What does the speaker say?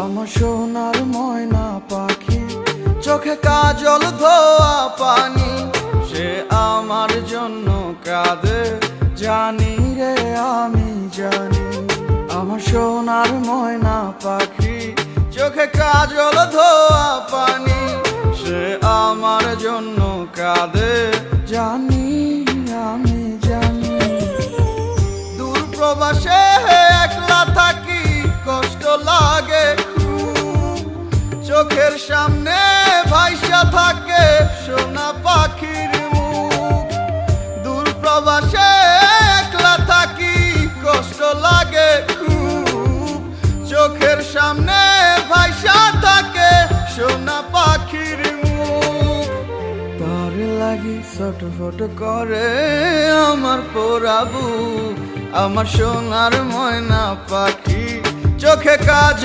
আমার সোনার ময়না পাখি, চোখে কাজল ধোয়া পানি, সে আমার জন্য কাঁদে জানি রে আমি জানি। আমার সোনার ময়না পাখি, চোখে কাজল ধোয়া পানি, সে আমার জন্য কাঁদে জানি আমি জানি। দূর প্রবাসে একলা থাকি, কষ্ট লাগে খুব, চোখের সামনে ভাইসা থাকে সোনা পাখির মুখ। দূর প্রবাসে একলা থাকি, কষ্ট লাগে খুব, চোখের সামনে ভাইসা থাকে সোনা পাখির মুখ। তার লাগি ছটফট করে আমার পোড়াবু, আমার সোনার ময়না পাখি, চোখে কাজল